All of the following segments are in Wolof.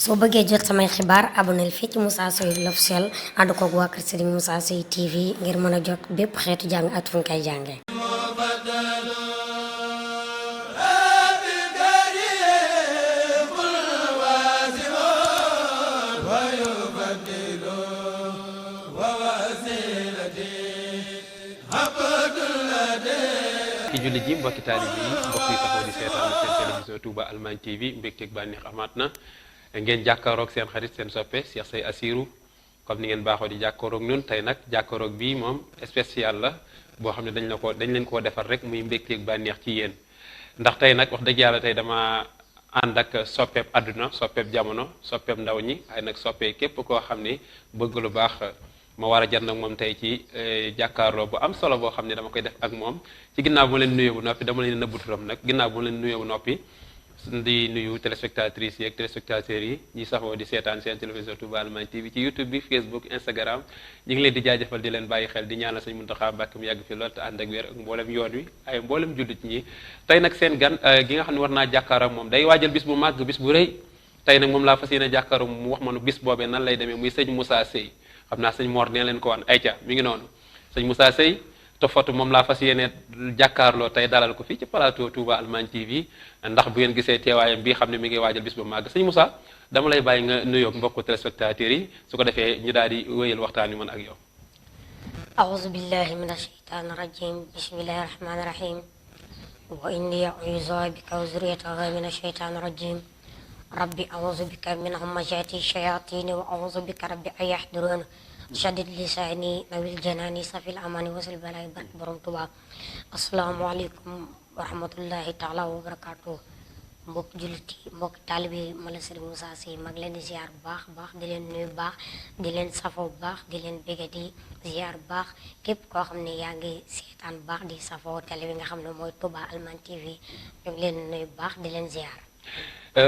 soo bëggee jot samay xibaar aboneel fii ci Moussa Seye l'officiel ànd koog waa kër Serigne Moussa Seye TV ngir mën a jot bépp xeetu jàng at fu ñu koy jàngee. ki julli ji mbokki taalib yi mbokk yi taxaw di seetaan seen télévision Touba Allemagne TV mbégteeg bànneex amaat na ngeen jàkkaaroog seen xarit seen soppe Cheikh Seye Assirou comme ni ngeen baaxoo di jàkkaaroog ñun tey nag jàkkaaroog bii moom spécial la boo xam ne dañ leen koo defar rek muy mbégteeg bànneex ci yéen ndax tey nag wax dëgg yàlla tey dama ànd ak soppeeb àdduna soppeeb jamono soppeeb ndaw ñi ay nag soppee képp koo xam ni bëgg lu baax ma war a jar nag moom tey ci jàkkaarloo bu am solo boo xam ne dama koy def ak moom ci ginnaaw bu ma leen nuyoo bu noppi dama leen nëbbu turam nag ginnaaw bu ma leen nuyoo bu noppi di nuyu téléspectatrices yi ak téléspectateurs yi ñi safoo di seetaan seen télévision Touba Allemagne TV ci YouTube bi Facebook Instagram ñu ngi leen di jaajëfal di leen bàyyi xel di ñaanal Sëñ Muntaxa Mbàkke mu yàgg fi lool te ànd ak wér ak mboolem yoon wi ay mboolem jullit ñi tey nag seen gan gi nga xam ne war naa jàkkaaroo ak moom day waajal bis bu màgg bis bu rëy tey nag moom laa fas yéene jàkkaaroo mu wax ma nu bis boobee nan lay demee muy sëñ Moussa Seye xam naa sëñ Mor nee leen ko wan ayca mi ngi noonu sëñ Moussa Seye tofatu moom laa fas yéene jàkkaarloo tey dalal ko fii ci plateau Touba Allemagne TV ndax bu ngeen gisee teewaayam bii xam ne mi ngi waajal bis bu màgg sëñ Moussa dama lay bàyyi nga nuyoog mbokku téléspectateurs yi su ko defee ñu daal di wéyal waxtaan wi man ak yow. أعوذ بالله من الشيطان الرجيم بسم الله الرحمن الرحيم وإني أعوذ بك وذريتها من الشيطان الرجيم ربي أعوذ بك من همزات الشياطين وأعوذ بك ربي أن يحضرون شدد لساني نويل جناني صفي الأمان وصل بلاي برك borom Tuubaa asalaamaaleykum wa rahmatullahi taala wa barakaatu mbokk jullit yi mbokk taalibe yi ma la Serigne Moussa Seye mag leen di ziar bu baax di leen nuyu baax di leen safoo bu baax di leen bége di ziar bu baax képp koo xam ne yaa ngi seetaan bu baax di safoo télé bi nga xam ne mooy Touba Allemagne TV ñu ngi leen nuyu bu baax di leen ziar.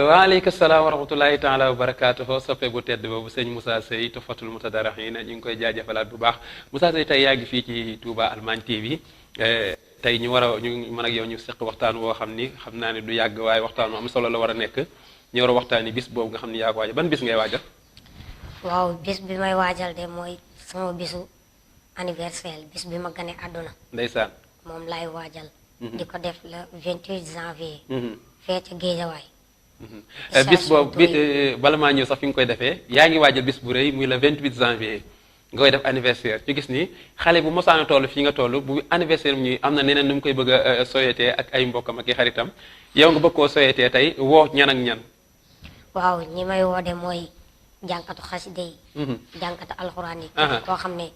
waaleykum salaam wa rahmatullahi taala wa barakaatuhu soppe bu tedd boobu sëñ Moussa Seye Tuhfatul Mutadarrihin ñu ngi koy jaajëfalaat bu baax Moussa Seye tey yaa ngi fii ci Touba Allemagne TV tey ñu mën ak yow ñu seq waxtaan woo xam ni xam naa ne du yàgg waaye waxtaan am solo la war a nekk ñu war a waxtaani bis boobu nga xam ni yaa ko waajal ban bis ngay waajal. waaw bis bi may waajal de mooy sama bisu anniversaire bis bi ma gane àdduna. ndeysaan moom laay waajal. di ko def le 28 janvier. fee ca Géejawaay. bis boobu bala maa ñëw sax fi nga koy defee yaa ngi waajal bis bu rëy muy le 28 janvier nga koy def anniversaire ñu gis ni xale bu mosaana toll fii nga toll bu anniversaire mu ñuy am na neneen nu mu koy bëgg a soyetee ak ay mbokkam ak i xaritam yow nga bëgg koo soyetee tey woo ñan ak ñan. waaw ñi may woo de mooy jànkatu xaside yi. jànkatu alxuraan yi. koo xam ne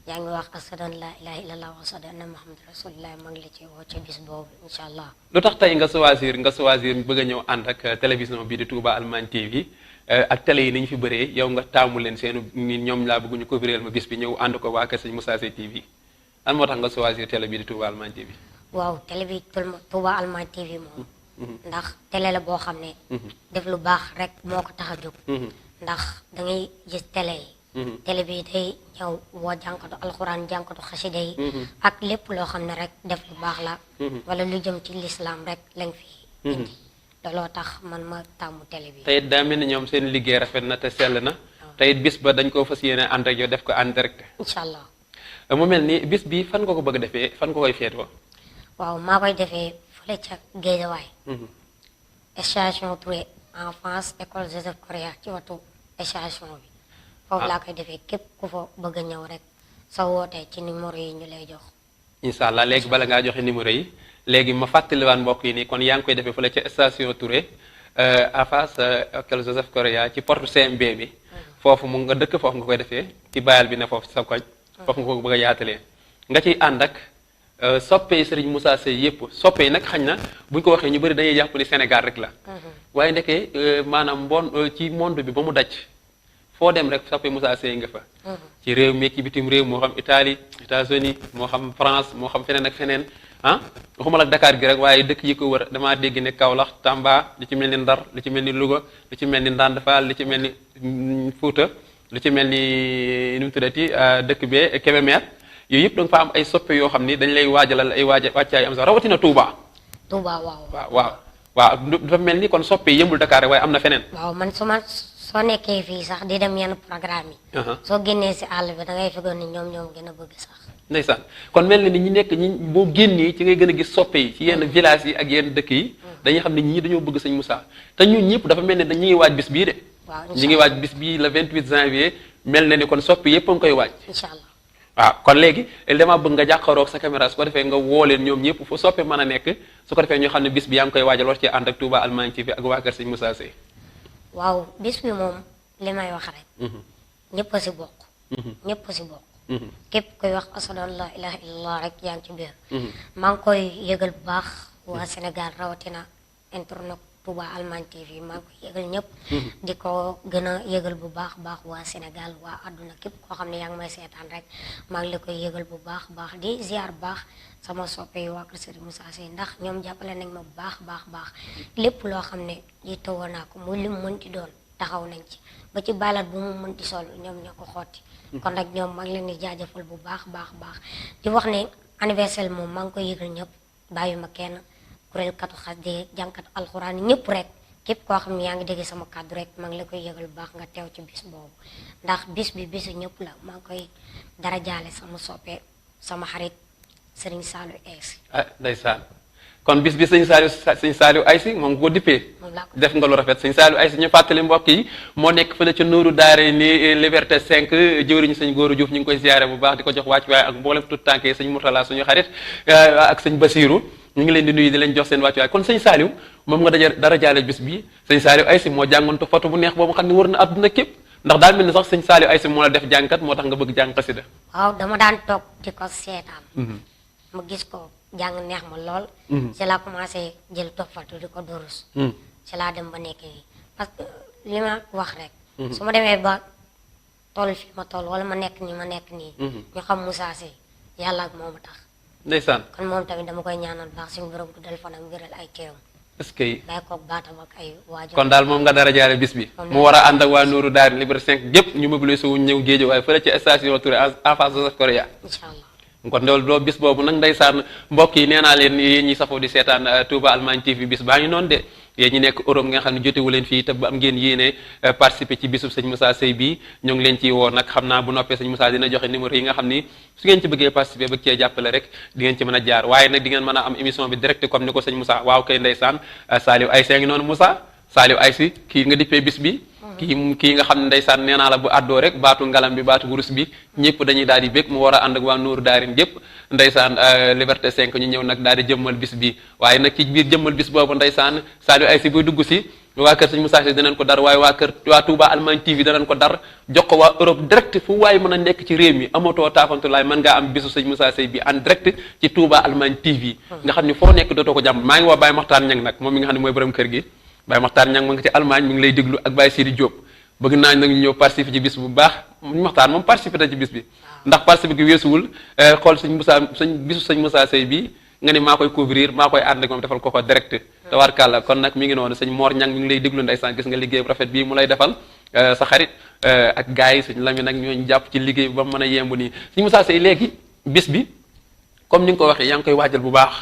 yaa ngi wax ashhadu an laa ilaaha illallaah wa ashhadu anna muhammadan rasulullah maa ngi la ci woo ca bis boobu incha allah. lu tax tey nga choisir bëgg a ñëw ànd ak télévision bii di Touba Allemagne TV ak télé yi ni ñu fi bëree yow nga taamu leen seenu ni ñoom laa bëgg ñu couvrir ma bis bi ñëw ànd ko waa kër sëñ Moussa Seye TV lan moo tax nga choisir télé bii di Touba Allemagne TV. waaw télé bi Touba Allemagne TV moom. ndax télé la boo xam ne. def lu baax rek moo ko tax a jóg. ndax da ngay gis télé yi. télé bi day ñëw woo jànkatu alxuraan jànkatu xasida yi ak lépp loo xam ne rek def lu baax la wala lu jëm ci lislaam rek lañ fi indi looloo tax man ma tàmmu télé bi. te it daa mel ni ñoom seen liggéey rafet na te sell na te it bis ba dañ koo fas yéene ànd ak yow def ko en direct. incha allah. mu mel ni bis bi fan nga ko bëgg a defee fan nga koy feetoo. waaw maa koy defee fële ca Géejawaay. station Touré en France école Joseph Correa ci watu station bi. foofu laa koy defee képp ku fa bëgg a ñëw rek sa wootee ci numéro yi ñu lay jox. incha allah léegi bala ngaa joxe numéro yi léegi ma fàttaliwaan mbokk yi nii kon yaa ngi koy defee fële ca station Touré à face école Joseph Correa ci porte CMB bi. foofu mu nga dëkk foofu nga koy defee ci bayal bi ne foofu sa koñ. foofu nga ko bëgg a yaatalee. nga ciy ànd ak soppe Serigne Moussa Seye yëpp soppe yi nag xañ na buñ ko waxee ñu bëri dañuy jàpp ni Sénégal rek la. waaye ndekee maanaam ci monde bi ba mu daj. foo dem rek soppe Moussa Seye nga fa. ci réew mi ci bitim réew moo xam Italie États-Unis moo xam France moo xam feneen ak feneen waxuma ak Dakar gi rek waaye dëkk yi ko wër damaa dégg ne Kaolack Tamba li ci mel ni Ndar li ci mel ni Louga li ci mel ni Ndande Fall li ci mel ni Fouta li ci mel ni nu mu tuddati dëkk bee Kébémer yooyu yëpp da nga fa am ay soppe yoo xam ni dañ lay waajalal ay wàccaay am sax rawatina Touba. Touba waaw. waaw dafa mel ni kon soppe yëmbul Dakar rek waaye am na feneen. waaw man soo nekkee fii sax di dem yenn programme yi. soo génnee si àll bi da ngay fekkoon ni ñoom gën a bëgg sax. ndeysaan kon mel na ni ñi nekk ñi boo génnee ci ngay gën a gis soppe yi ci yenn village yi ak yenn dëkk yi. dañuy xam ne ñii dañoo bëgg sëñ Moussa te ñun ñëpp dafa mel ne dañu ngi waaj bis bii de. waaw ñi ngi waaj bis bii le 28 janvier mel na ni kon soppi yëpp a ngi koy waaj. incha allah waaw kon léegi dama bëgg nga jàkkaaroo ak sa caméra su ko defee nga woo leen ñoom ñëpp fu soppe mën a nekk su ko defee ñoo xam ne bis bi yaa ngi koy waajal war ci ànd ak Touba Allemagne TV ak waa kër sëñ Moussa Seye. waaw bis bi moom li may wax rek. ñëpp a si bokk. ñëpp a si bokk. képp koy wax ashadu an la ilaha illallah rek yaa ngi ci biir. maa ngi koy yëgal bu baax waa Sénégal rawatina internet Touba Allemagne TV maa ngi koy yëgal ñëpp. di ko gën a yëgal bu baax waa Sénégal waa àdduna képp koo xam ne yaa ngi may seetaan rek maa ngi la koy yëgal bu baax di ziar baax sama soppe yi waa kër Serigne Moussa Seye ndax ñoom jàppale nañ ma bu baax lépp loo xam ne yittewoo naa ko muy lim mënti doon taxaw nañ ci ba ci balat bu mu mënti sol ñoom ñoo ko xotti. kon nag ñoom maa ngi leen di jaajëfal bu baax di wax ne anniversaire moom maa ngi koy yëgal ñëpp bàyyi ma kenn kuréel katu xasida jànkat alxuraan ñëpp rek képp koo xam ne yaa ngi dégg sama kàddu rek maa ngi la koy yëgal bu baax nga teew ci bis boobu ndax bis bi bisu ñëpp la maa ngi koy dara jaale sama soppe sama xarit Serigne Saliou Aïssi. Ndeysaan kon bis bi sëñ Saliou Aïssi moom ko dippee def nga lu rafet sëñ Saliou Aïssi ñu fàttali mbokk yi moo nekk fële ca Nooru Daare ni Liberté 5 jëwriñu sëñ Góoru Diouf ñu ngi koy ziare bu baax di ko jox wàcc waaye ak mboolem tout tànk yi sëñ Mourtala suñu xarit ak sëñ Basiru ñu ngi leen di nuyu di leen jox seen wàcc waaye kon sëñ Saliou moom nga dara jaale bis bi sëñ Saliou Aïssi moo jàngoon to photo bu neex boobu xam ne wër na àdduna képp ndax daal mel ni sax sëñ Saliou Aïssi moo la def jàngkat moo tax nga bëgg jàng xasida. waaw dama daan toog di ko seetaan ma gis ko jàng neex ma lool. ci laa commencé jël toppatu di ko durus. ci laa dem ba nekk nii parce que li ma wax rek. su ma demee ba toll fi ma toll wala ma nekk nii. ñu xam Moussa Seye yàlla ak moom a tax. ndeysaan kon moom tamit dama koy ñaanal baax suñu borom guddal fanam wéral ay cëram. est-ce que bàyyi koog baatam ak ay waajur. kon daal moom nga dara jaare bis bi. mu war a ànd ak waa Nooru Daara Liberté 5 gépp ñu mobilisé wu ñëw géej waaye fële ci station Touré en face de Korea. incha allah. kon loolu bis boobu nag ndeysaan mbokk yi nee naa leen yéen ñi safoo di seetaan Touba Allemagne TV bis baa ngi noonu de yéen ñi nekk Europe nga xam ne jotewu leen fii te ba am ngeen yéene participer ci bisub sëñ Moussa Seye bii ñoo ngi leen ciy woo nag xam naa bu noppee sëñ Moussa dina joxe numéro yi nga xam ni su ngeen ci bëggee participer bëgg cee jàppale rek di ngeen ci mën a jaar waaye nag di ngeen mën a am émission bi direct comme ni ko sëñ Moussa waaw kay ndeysaan Saliou Aïssi ngi noonu Moussa Saliou Aïssi kii nga dippee bis bi kii nga xam ne ndeysaan nee naa la bu àddoo rek baatu ngalam bi baatu wurus bi ñëpp dañuy daal di bég mu war a ànd ak waa Nooru Daarin gépp ndeysaan Liberté 5 ñu ñëw nag daal di jëmmal bis bi waaye nag ci biir jëmmal bis boobu ndeysaan Saliou Aïssi buy dugg si waa kër sëñ Moussa Seye danañ ko dar waaye waa Touba Allemagne TV danañ ko dar jox ko waa Europe direct fu waaye mën a nekk ci réew mi amatoo taafantulaay mën ngaa am bisu sëñ Moussa Seye bi en direct ci Touba Allemagne TV nga xam ne foo nekk dootoo ko jàmm maa ngi woo Baye Makhtar Niang nag moom mi nga xam ne mooy borom kër gi Baye Makhtar Niang mu ngi ci Allemagne mi ngi lay déglu ak Baye Sidi Diop bëgg naa nag ñëw participer ci bis bu baax Makhtar moom participer na ci bis bi ndax participer gi weesuwul xool bisu sëñ Moussa Seye bi nga ni maa koy couvrir maa koy ànd ak moom defal ko direct tawarkàlla kon nag mi ngi noonu sëñ Mor Niang mi ngi lay déglu ndeysaan gis nga liggéey bu rafet bii mu lay defal sa xarit ak gars yi sëñ Lamine nag ñooñu jàpp ci liggéey bi ba mu mën a yemb nii sëñ Moussa Seye léegi bis bi comme ni nga ko waxee yaa ngi koy waajal bu baax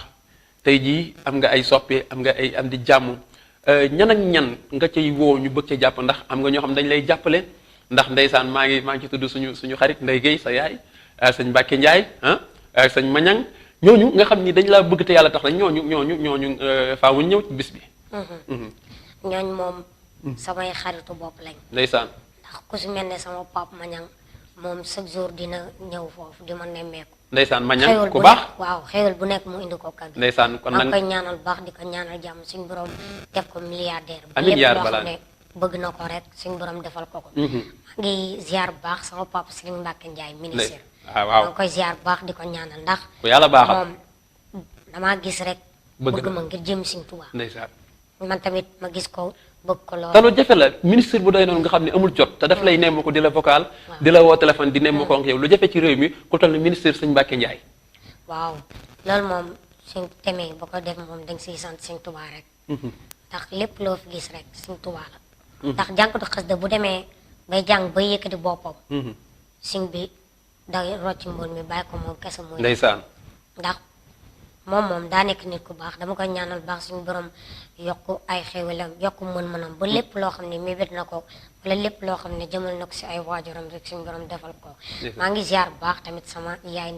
tey jii am nga ay soppe am nga ay am di jàmm ñan ak ñan nga cay woo ñu bëgg ca jàpp ndax am nga ñoo xam dañ lay jàppale ndax ndeysaan maa ngi ci tudd suñu xarit Ndeye Guèye sa yaay sëñ Mbacke Ndiaye ak sëñ Mañang ñooñu nga xam ni dañ laa bëgg te yàlla tax la ñooñu faawu ñëw ci bis bi. ñooñu moom samay xaritu bopp lañ. ndeysaan ndax ku si mel ne sama papa Mañang moom chaque jour dina ñëw foofu di ma nemmeeku. ndeysaan Mañang ku baax waaw xéwal bu nekk mu indi ko kàddu. ndeysaan kon nag maa koy ñaanal baax di ko ñaanal jàmm suñu borom def ko milliardaire. amiin yaa rabbal aalamiin bëgg na ko rek suñu borom defal ko ko. maa ngi ziar bu baax sama papa Serigne Mbacke Ndiaye ministre. waaw maa ngi koy ziar bu baax di ko ñaanal ndax. ku yàlla baaxal moom damaa gis rek. bëgg ma ngir jëm Serigne Touba. ndeysaan man tamit ma gis ko bëgg ko lool. te lu jafe la ministre bu doy noonu nga xam ne amul jot te daf lay nemm ko di la vocal. di la woo téléphone di nemm ko ak yow lu jafe ci réew mi ku toll ne ministre sëñ Mbacke Ndiaye. waaw loolu moom suñ temee ba ko def moom dañ siy sant Serigne Touba rek. ndax lépp loo fi gis rek Serigne Touba la. ndax jànkatu xasida bu demee bay jàng bay yëkkati boppam. Sëñ bi day rocc mbool mi bàyyi ko moom kese mooy. ndeysaan ndax moom daa nekk nit ku baax dama koy ñaanal baax suñu borom yokk ay xéwalam yokk mën-mënam ba lépp loo xam ne mébét na ko wala lépp loo xam ne jëmal na ko si ay waajuram rek suñu borom defal ko maa ngi ziar bu baax tamit sama yaay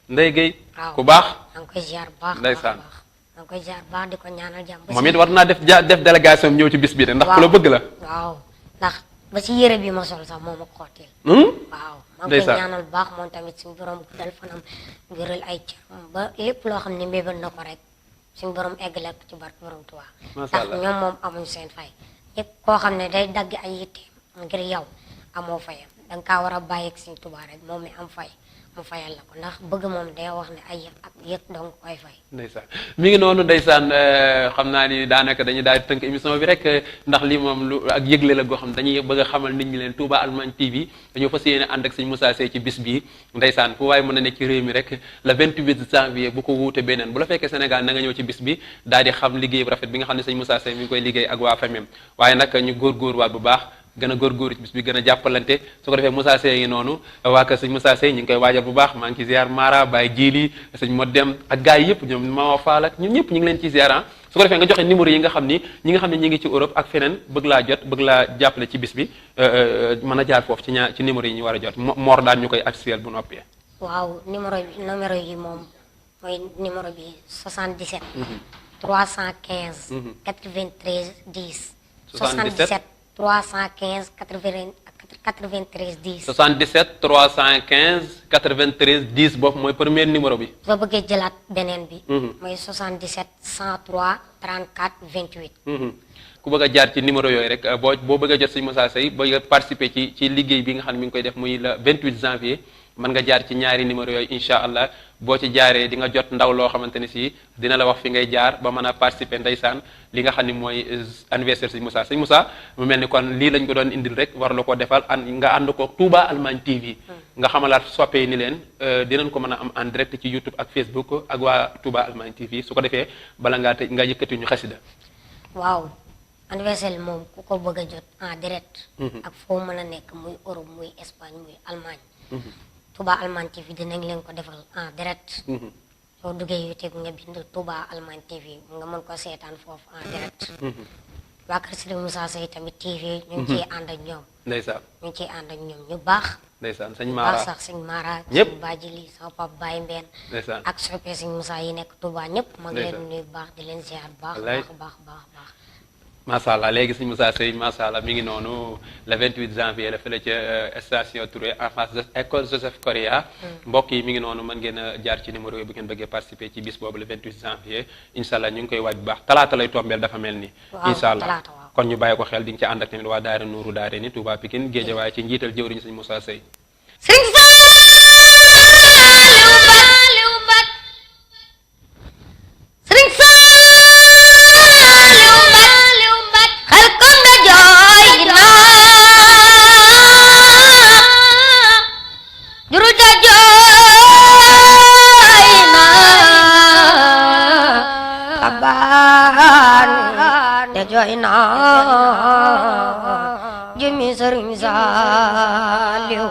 Ndeye Gueye waaw ku baax maa ngi koy ziar bu baax ndeysaan maa ngi koy ziar bu baax di ko ñaanal jàmm moom it war naa def délégation ñëw ci bis bi de ndax ku la bëgg la waaw ndax ba si yére bi ma sol sax moo ma xottil waaw maa ngi koy ñaanal bu baax moom tamit suñu borom guddal fanam wéral ay cëram ba lépp loo xam ne mbébal na ko rek suñu borom eggale ko ci barke borom Tuubaa ndax ñoom moom amuñ seen fay ñëpp koo xam ne day dagg ay yitteem ngir yow amoo fayam danga kaa war a bàyyi ak suñu Tuubaa rek moom mi am fay mu fayal la ko ndax bëgg moom day wax ne ay yëg ak yëg donc koy fay ndeysaan mi ngi noonu ndeysaan xam naa ni daanaka dañuy daal di tënk émission bi rek ndax li moom lu ak yëgle la goo xam dañuy bëgg a xamal nit ñi leen Touba Allemagne TV dañoo fas yéene ànd ak sëñ Moussa Seye ci bis bii ndeysaan fu waaye mën a nekk ci réew mi rek le 28 janvier bu ko wuute beneen bu la fekkee Sénégal na nga ñëw ci bis bi daal di xam liggéey bu rafet bi nga xam ne sëñ Moussa Seye mi ngi koy liggéey ak waa famem waaye nag ñu góorgóorwaat bu baax gën a góorgóorlu ci bis bi gën a jàppalante su ko defee Moussa Seye ngi noonu waa kër sëñ Moussa Seye ñu ngi koy waajal bu baax maa ngi ci ziar Mara Baye Djili sëñ Modem ak gars yi yëpp ñoom Mama Fall ak ñun ñëpp ñu ngi leen ci ziar su ko defee nga joxe numéro yi nga xam ni ñi nga xam ne ñi ngi ci Europe ak feneen bëgg laa jot bëgg laa jàppale ci bis bi mën a jaar foofu ci numéro yi ñu war a jot Mor daan ñu koy officiel bu noppee waaw numéro yi moom mooy numéro bi 77 315 93 10 77 315 93 10. 77 315 93 10 boobu mooy premier numéro bi. soo bëggee jëlaat beneen bi. mooy 77 103 34 28. ku bëgg a jaar ci numéro yooyu rek boo bëgg a jot sëñ Moussa Seye bëgg a participer ci liggéey bi nga xam ne mi ngi koy def muy le 28 janvier. mën nga jaar ci ñaari numéro yooyu incha allah boo ci jaaree di nga jot ndaw loo xamante ni si dina la wax fi ngay jaar ba mën a participer ndeysaan li nga xam ne mooy anniversaire sëñ Moussa mu mel ni kon lii lañ ko doon indil rek war la ko defal nga ànd ko Touba Allemagne TV nga xamalaat soppee ni leen dinañ ko mën a am en direct ci YouTube ak Facebook ak waa Touba Allemagne TV su ko defee bala ngaa tëj nga yëkkati ñu xasida waaw anniversaire moom ku ko bëgg a jot en direct ak foo mën a nekk muy Europe muy Espagne muy Allemagne Touba Allemagne TV dinañ leen ko defal en direct soo duggee YouTube nga bind Touba Allemagne TV nga mën ko seetaan foofu en direct waa kër Serigne Moussa Seye tamit TV ñu ngi ciy ànd ak ñoom ndeysaan ñu ngi ciy ànd ak ñoom ñu baax ndeysaan sëñ Mara baax sax sëñ Mara ñëpp sëñ Bajili sama papa Baye Mbène ndeysaan ak soppe sëñ Moussa yi nekk Touba ñëpp ma ngi leen nuyu baax di leen ziar baax baax macha allah léegi sëñ Moussa Seye macha allah mi ngi noonu le 28 janvier la fële ca station Touré en face de école Joseph Correa mbokk yi mi ngi noonu mën ngeen a jaar ci numéro yi bu ngeen bëggee participer ci bis boobu le 28 janvier incha allah ñu ngi koy waaj bu baax talaata lay tombeel dafa mel ni incha allah kon ñu bàyyi ko xel di nga ci ànd ak tamit waa daara Nuuru daare ni Touba Pikine Guédiawaye ci njiital jëwriñ sëñ Moussa Seye jëmi Sëriñ Saaliw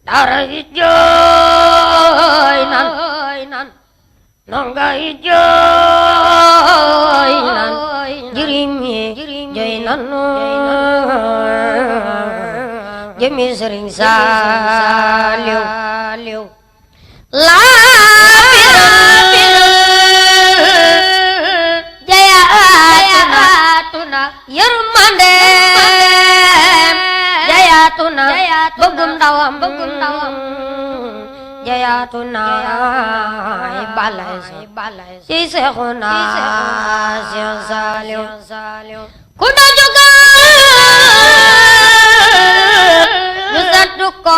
dara yi jooy nan nonga yi jooy nan jirim yi jooy nan jëmi Sëriñ Saaliw yërmande jayaatuna bëggum ndawam jayaatuna balay ci Seexuna Seex Saaliw ku na jóga ñu sant ko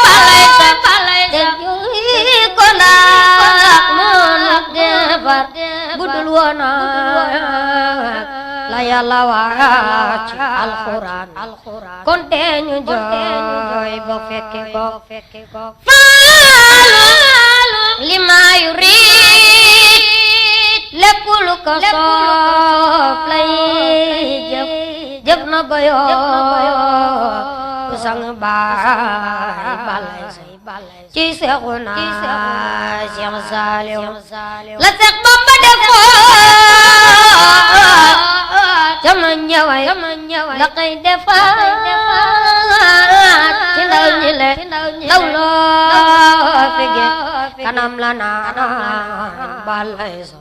balay te juy ko ndax moonu defar budul woona la Yàlla wàcc alxuraan kon te ñu jooy ba fekke ko faalu li ma yurid lépp lu ko soob lay jëf na ba yoo ku sang baay balay ci Seexuna Seex Saaliw la Seex Bamba defoon sama ñëway la koy defaat ci ndaw ñi le ndaw loo fi gis kanam la naan balay so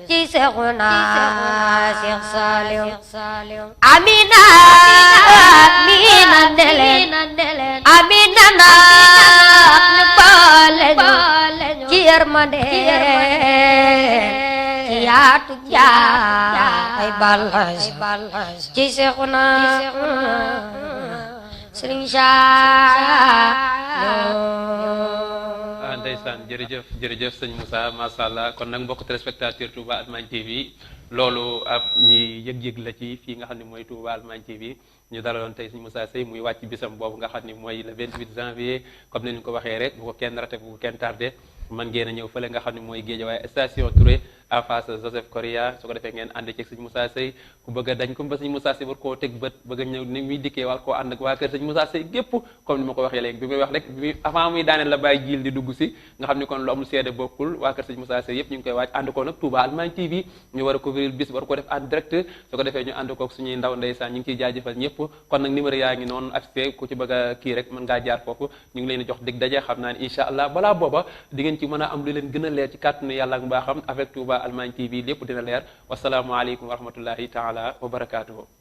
ci Seexuna Seex Saaliw amina amina ndeleen amina naak ni boole ñu ci yërmande ci yaatu jaay balay so ci Seexuna Sëriñ Saaliw ndeysaan jërëjëf sëñ Moussa macha allah kon nag mbokk téléspectateur Touba Allemagne TV loolu ab ñi yëg-yëg la ci fii nga xam ne mooy Touba Allemagne TV ñu dalaloon tey sëñ Moussa Seye muy wàcc bisam boobu nga xam ne mooy le 28 janvier comme ni ñu ko waxee rek bu ko kenn raté bu ko kenn tardé man ngeen a ñëw fële nga xam ne mooy Guédiawaye station Touré en face Joseph Correa su ko defee ngeen ànd ci sëñ Moussa Seye ku bëgg a dañ ko ba sëñ Moussa Seye war koo teg bët bëgg a ñëw ni muy dikkee war koo ànd ak waa kër sëñ Moussa Seye gépp comme ni ma ko waxee léegi bi muy wax rek bi avant muy daaneel la bàyyi jiil di dugg si nga xam ni kon lu amul seede bokkul waa kër sëñ Moussa Seye yëpp ñu ngi koy waaj ànd ko nag Touba Allemagne TV ñu war a couvrir bis war ko def en direct su ko defee ñu ànd kook suñuy ndaw ndeysaan ñu ngi ciy jaajëfal ñëpp kon nag numéro yaa ngi noonu affiché ku ci bëgg a kii rek mën ngaa jaar foofu ñu ngi leen di jox dig daje xam naa ne incha allah balaa booba di ngeen ci mën a am lu leen gën a leer ci kàttanu yàlla ak mbaaxam avec Touba Allemagne TV lépp dina leer wasalaamualeykum wa rahmatullahi taala wa barakaatuhu